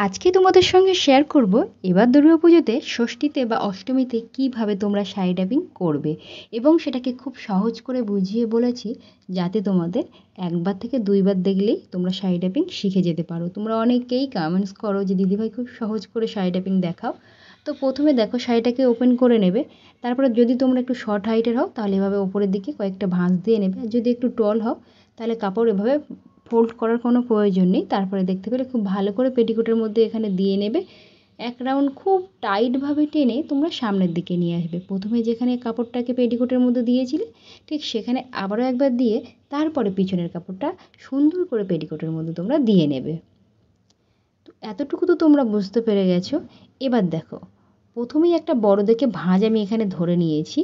আজকে তোমাদের সঙ্গে শেয়ার করব এবার দুর্গাপুজোতে ষষ্ঠীতে বা অষ্টমীতে কিভাবে তোমরা শাড়ি ট্যাপিং করবে এবং সেটাকে খুব সহজ করে বুঝিয়ে বলেছি যাতে তোমাদের একবার থেকে দুইবার দেখলেই তোমরা শাড়ি ট্যাপিং শিখে যেতে পারো। তোমরা অনেকেই কমেন্টস করো যে দিদিভাই খুব সহজ করে শাড়ি ট্যাপিং দেখাও। তো প্রথমে দেখো শাড়িটাকে ওপেন করে নেবে, তারপরে যদি তোমরা একটু শর্ট হাইটের হও তাহলে এভাবে ওপরের দিকে কয়েকটা ভাঁজ দিয়ে নেবে, আর যদি একটু টল হও তাহলে কাপড় এভাবে ফোল্ড করার কোনো প্রয়োজন নেই। তারপরে দেখতে পেলে খুব ভালো করে পেটিকোটের মধ্যে এখানে দিয়ে নেবে, এক রাউন্ড খুব টাইটভাবে টেনে তোমরা সামনের দিকে নিয়ে আসবে। প্রথমে যেখানে কাপড়টাকে পেটিকোটের মধ্যে দিয়েছিলে ঠিক সেখানে আবারও একবার দিয়ে তারপরে পিছনের কাপড়টা সুন্দর করে পেটিকোটের মধ্যে তোমরা দিয়ে নেবে। তো এতটুকু তো তোমরা বুঝতে পেরে গেছো। এবার দেখো প্রথমেই একটা বড় দেখে ভাঁজ আমি এখানে ধরে নিয়েছি,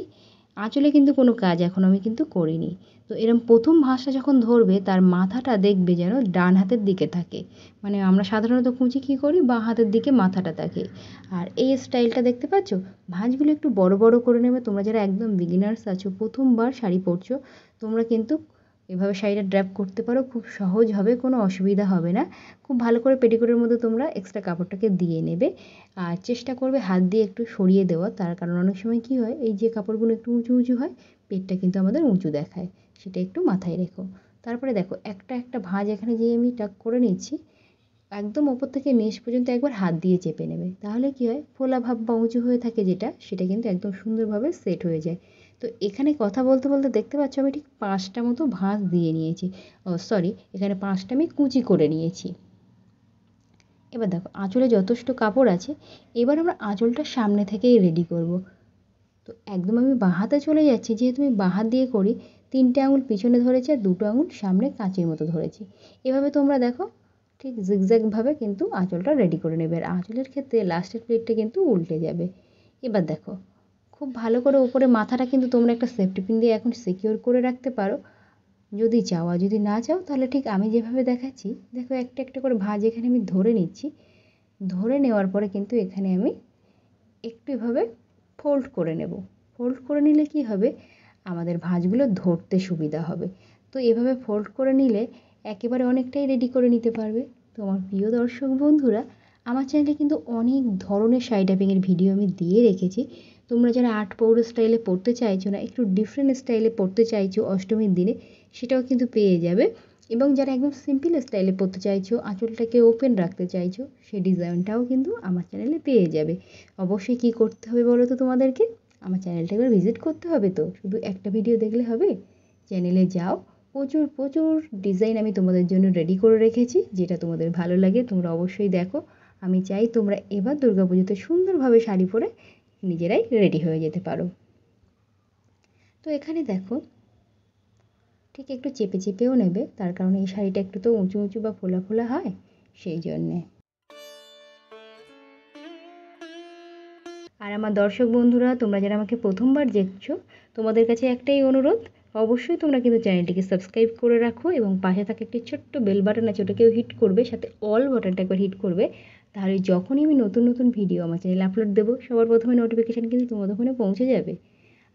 আঁচলে কিন্তু কোনো কাজ এখন আমি কিন্তু করিনি। তো এরম প্রথম ভাঁজটা যখন ধরবে তার মাথাটা দেখবে যেন ডান হাতের দিকে থাকে, মানে আমরা সাধারণত কুঁচি কী করি বাঁ হাতের দিকে মাথাটা থাকে। আর এই স্টাইলটা দেখতে পাচ্ছ, ভাঁজগুলো একটু বড় বড় করে নেবে। তোমরা যারা একদম বিগিনার্স আছো, প্রথমবার শাড়ি পরছো, তোমরা কিন্তু এভাবে শাড়িটা ড্র্যাপ করতে পারো, খুব সহজ হবে, কোনো অসুবিধা হবে না। খুব ভালো করে পেটিকোটের মধ্যে তোমরা এক্সট্রা কাপড়টাকে দিয়ে নেবে, আর চেষ্টা করবে হাত দিয়ে একটু সরিয়ে দেওয়ার। তার কারণ অনেক সময় কী হয়, এই যে কাপড়গুলো একটু উঁচু উঁচু হয়, পেটটা কিন্তু আমাদের উঁচু দেখায়, সেটা একটু মাথায় রেখো। তারপরে দেখো একটা একটা ভাঁজ এখানে যে আমি টাক করে নিচ্ছি, একদম ওপর থেকে নিচ পর্যন্ত একবার হাত দিয়ে চেপে নেবে, তাহলে কী হয় ফোলা ভাব বা উঁচু হয়ে থাকে যেটা, সেটা কিন্তু একদম সুন্দরভাবে সেট হয়ে যায়। তো এখানে কথা বলতে বলতে দেখতে পাচ্ছ আমি ঠিক 5টা মতো ভাঁজ দিয়ে নিয়েছি, সরি এখানে 5টা আমি কুঁচি করে নিয়েছি। এবার দেখো আঁচলে যথেষ্ট কাপড় আছে, এবার আমরা আঁচলটা সামনে থেকেই রেডি করব। তো একদম আমি বাঁ হাতে চলে যাচ্ছি, যেহেতু আমি বাঁ হাত দিয়ে করি, 3টে আঙুল পিছনে ধরেছি আর 2টো আঙুল সামনে কাঁচির মতো ধরেছি। এভাবে তোমরা দেখো ঠিক জিগজ্যাগভাবে কিন্তু আঁচলটা রেডি করে নেবে, আর আঁচলের ক্ষেত্রে লাস্টের প্লেটটা কিন্তু উল্টে যাবে। এবার দেখো খুব ভালো করে উপরে মাথাটা কিন্তু তোমরা একটা সেফটি পিন দিয়ে এখন সিকিওর করে রাখতে পারো যদি চাও, আর যদি না চাও তাহলে ঠিক আমি যেভাবে দেখাচ্ছি দেখো একটা একটা করে ভাঁজ এখানে আমি ধরে নিচ্ছি। ধরে নেওয়ার পরে কিন্তু এখানে আমি একটু এভাবে ফোল্ড করে নেব। ফোল্ড করে নিলে কি হবে, আমাদের ভাঁজগুলো ধরতে সুবিধা হবে। তো এভাবে ফোল্ড করে নিলে একেবারে অনেকটাই রেডি করে নিতে পারবে। তো আমার প্রিয় দর্শক বন্ধুরা, আমার চ্যানেলে কিন্তু অনেক ধরনের শাড়ি ট্যাপিংয়ের ভিডিও আমি দিয়ে রেখেছি। তোমরা যারা আট পৌর স্টাইলে পরতে চাইছো না, একটু ডিফারেন্ট স্টাইলে পরতে চাইছো অষ্টমীর দিনে, সেটাও কিন্তু পেয়ে যাবে। এবং যারা একদম সিম্পল স্টাইলে পরতে চাইছো, আঁচলটাকে ওপেন রাখতে চাইছো, সেই ডিজাইনটাও কিন্তু আমার চ্যানেলে পেয়ে যাবে। অবশ্যই কী করতে হবে বলো তো তোমাদেরকে, আমার চ্যানেলটা একবার ভিজিট করতে হবে। তো শুধু একটা ভিডিও দেখলে হবে, চ্যানেলে যাও, প্রচুর প্রচুর ডিজাইন আমি তোমাদের জন্য রেডি করে রেখেছি, যেটা তোমাদের ভালো লাগে তোমরা অবশ্যই দেখো। আমি চাই তোমরা এবার দুর্গাপুজোতে সুন্দরভাবে শাড়ি পরে নিজেরাই রেডি হয়ে যেতে পারো। তো এখানে দেখো ঠিক একটু চেপে চেপেও নেবে, তার কারণ এই শাড়িটা একটু তো উঁচু উঁচু বা ফোলা ফোলা হয়, সেই জন্যে। আর আমার দর্শক বন্ধুরা, তোমরা যারা আমাকে প্রথমবার দেখছো, তোমাদের কাছে একটাই অনুরোধ, অবশ্যই তোমরা কিন্তু চ্যানেলটিকে সাবস্ক্রাইব করে রাখো এবং পাশে থাকা একটি ছোট্ট বেল বাটন আছে, ওটাকেও হিট করবে, সাথে অল বাটনটা একবার হিট করবে। তাহলে যখনই আমি নতুন নতুন ভিডিও আমার চ্যানেলে আপলোড দেবো, সবার প্রথমে নোটিফিকেশান কিন্তু তোমাদের ফোনে পৌঁছে যাবে।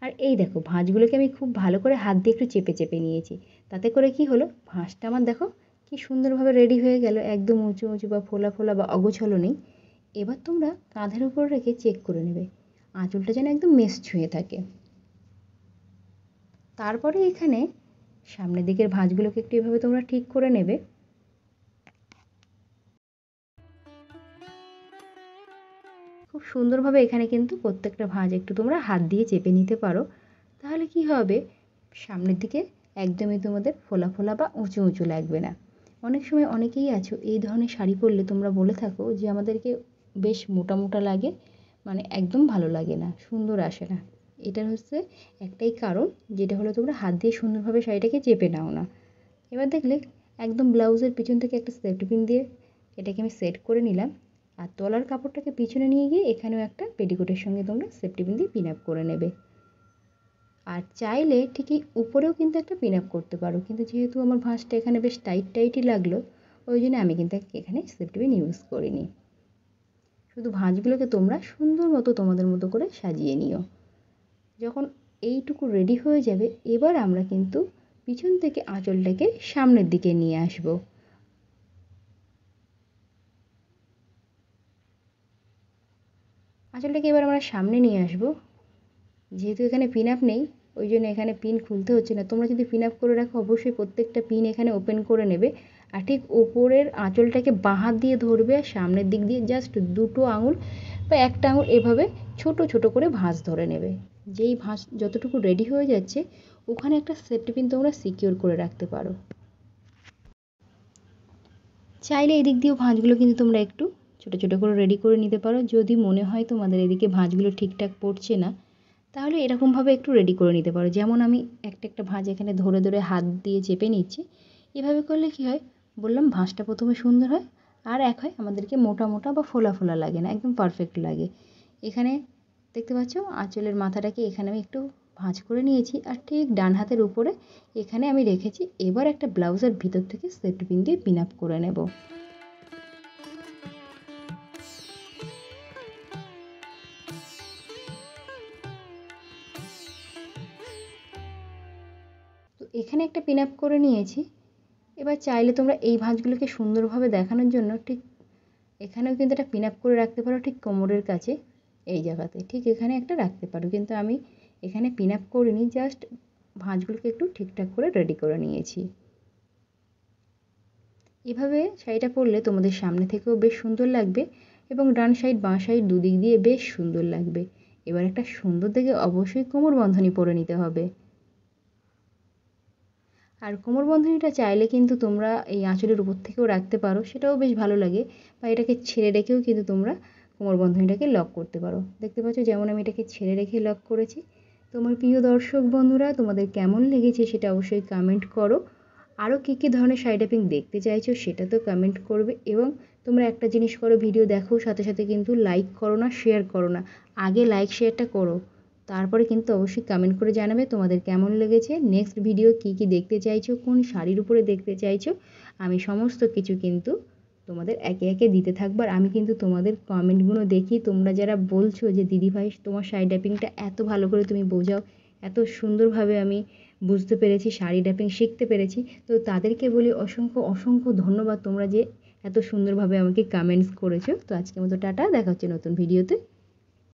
আর এই দেখো ভাঁজগুলোকে আমি খুব ভালো করে হাত দিয়ে একটু চেপে চেপে নিয়েছি, তাতে করে কি হলো, ভাঁজটা আমার দেখো কি সুন্দরভাবে রেডি হয়ে গেল, একদম উঁচু উঁচু বা ফোলা ফোলা বা অগোছালো নেই। এবার তোমরা কাঁধের উপর রেখে চেক করে নেবে আঁচলটা যেন একদম মেশ ছুঁয়ে থাকে। তারপরে এখানে সামনের দিকের ভাঁজগুলোকে একটু এভাবে তোমরা ঠিক করে নেবে। খুব সুন্দরভাবে এখানে কিন্তু প্রত্যেকটা ভাঁজ একটু তোমরা হাত দিয়ে চেপে নিতে পারো, তাহলে কি হবে, সামনের দিকে একদমই তোমাদের ফোলা ফোলা বা উঁচু উঁচু লাগবে না। অনেক সময় অনেকেই আছো এই ধরনের শাড়ি পরলে তোমরা বলে থাকো যে আমাদেরকে বেশ মোটা মোটা লাগে, মানে একদম ভালো লাগে না, সুন্দর আসে না। এটার হচ্ছে একটাই কারণ, যেটা হলো তোমরা হাত দিয়ে সুন্দরভাবে শাড়িটাকে চেপে নাও না। এবার দেখলে একদম ব্লাউজের পিছন থেকে একটা সেফটি পিন দিয়ে এটাকে আমি সেট করে নিলাম, আর তলার কাপড়টাকে পিছনে নিয়ে গিয়ে এখানেও একটা পেটিকোটের সঙ্গে তোমরা সেফটি পিন দিয়ে পিন আপ করে নেবে। আর চাইলে ঠিকই উপরেও কিন্তু একটা পিন আপ করতে পারো, কিন্তু যেহেতু আমার ভাঁজটা এখানে বেশ টাইট টাইটই লাগলো, ওই জন্য আমি কিন্তু এখানে সেফটি পিন ইউজ করিনি। শুধু ভাঁজগুলোকে তোমরা সুন্দর মতো তোমাদের মতো করে সাজিয়ে নিও। যখন এইটুকু রেডি হয়ে যাবে, এবার আমরা কিন্তু পিছন থেকে আঁচলটাকে সামনের দিকে নিয়ে আসবো। আঁচলটাকে এবার আমরা সামনে নিয়ে আসবো। যেহেতু এখানে পিন আপ নেই ওই জন্য এখানে পিন খুলতে হচ্ছে না। তোমরা যদি পিন আপ করে রাখো অবশ্যই প্রত্যেকটা পিন এখানে ওপেন করে নেবে। আর ঠিক ওপরের আঁচলটাকে বাঁ হাত দিয়ে ধরবে আর সামনের দিক দিয়ে জাস্ট দুটো আঙুল বা একটা আঙুল এভাবে ছোট ছোট করে ভাঁজ ধরে নেবে। যেই ভাঁজ যতটুকু রেডি হয়ে যাচ্ছে ওখানে একটা সেফটি পিন তোমরা সিকিউর করে রাখতে পারো। চাইলে এদিক দিয়েও ভাঁজগুলো কিন্তু তোমরা একটু ছোটো ছোটো করে রেডি করে নিতে পারো। যদি মনে হয় তোমাদের এদিকে ভাঁজগুলো ঠিকঠাক পড়ছে না তাহলে এরকমভাবে একটু রেডি করে নিতে পারো। যেমন আমি একটা একটা ভাঁজ এখানে ধরে ধরে হাত দিয়ে চেপে নিচ্ছি। এভাবে করলে কী হয় বললাম ভাঁজটা প্রথমে সুন্দর হয় আর এক হয় আমাদেরকে মোটা মোটা বা ফোলা ফোলা লাগে না, একদম পারফেক্ট লাগে। এখানে দেখতে পাচ্ছ আঁচলের মাথাটাকে এখানে আমি একটু ভাঁজ করে নিয়েছি আর ঠিক ডান হাতের উপরে এখানে আমি রেখেছি। এবার একটা ব্লাউজের ভিতর থেকে সেফটি পিন দিয়ে পিন আপ করে নেব। তো এখানে একটা পিন আপ করে নিয়েছি। এবার চাইলে তোমরা এই ভাঁজগুলোকে সুন্দরভাবে দেখানোর জন্য ঠিক এখানেও কিন্তু একটা পিন আপ করে রাখতে পারো, ঠিক কোমরের কাছে এই জায়গাতে ঠিক এখানে একটা রাখতে পারো। কিন্তু আমি এখানে পিন আপ করিনি, জাস্ট ভাঁজগুলোকে একটু ঠিকঠাক করে রেডি করে নিয়েছি। এভাবে শাড়িটা পরলে তোমাদের সামনে থেকেও বেশ সুন্দর লাগবে এবং ডান সাইড বাঁ সাইড দুদিক দিয়ে বেশ সুন্দর লাগবে। এবার একটা সুন্দর দেখে অবশ্যই কোমর বন্ধনী পরে নিতে হবে। আর কোমর বন্ধনীটা চাইলে কিন্তু তোমরা এই আঁচলের উপর থেকেও রাখতে পারো, সেটাও বেশ ভালো লাগে। বা এটাকে ছেড়ে রেখেও কিন্তু তোমরা কোমর বন্ধনীটাকে লক করতে পারো। দেখতে পাচ্ছ যেমন আমি এটাকে ছেড়ে রেখে লক করেছি। তোমার প্রিয় দর্শক বন্ধুরা তোমাদের কেমন লেগেছে সেটা অবশ্যই কমেন্ট করো। আরও কী কী ধরনের শাড়ি ড্রেপিং দেখতে চাইছো সেটা তো কমেন্ট করবে। এবং তোমরা একটা জিনিস করো, ভিডিও দেখো সাথে সাথে কিন্তু লাইক করো না, শেয়ার করো না। আগে লাইক শেয়ারটা করো, তারপরে কিন্তু অবশ্যই কমেন্ট করে জানাবে তোমাদের কেমন লেগেছে। নেক্সট ভিডিও কী কী দেখতে চাইছো, কোন শাড়ির উপরে দেখতে চাইছো, আমি সমস্ত কিছু কিন্তু তোমাদের একে একে দিতে থাকবো। আর আমি কিন্তু তোমাদের কমেন্টগুলো দেখি, তোমরা যারা বলছো যে দিদিভাই তোমার শাড়ি ড্রেপিংটা এত ভালো করে তুমি বোঝাও, এত সুন্দরভাবে আমি বুঝতে পেরেছি, শাড়ি ড্রেপিং শিখতে পেরেছি। তো তাদেরকে বলি অসংখ্য অসংখ্য ধন্যবাদ, তোমরা যে এত সুন্দরভাবে আমাকে কমেন্টস করেছো। তো আজকের মতো টাটা, দেখা হচ্ছে নতুন ভিডিওতে।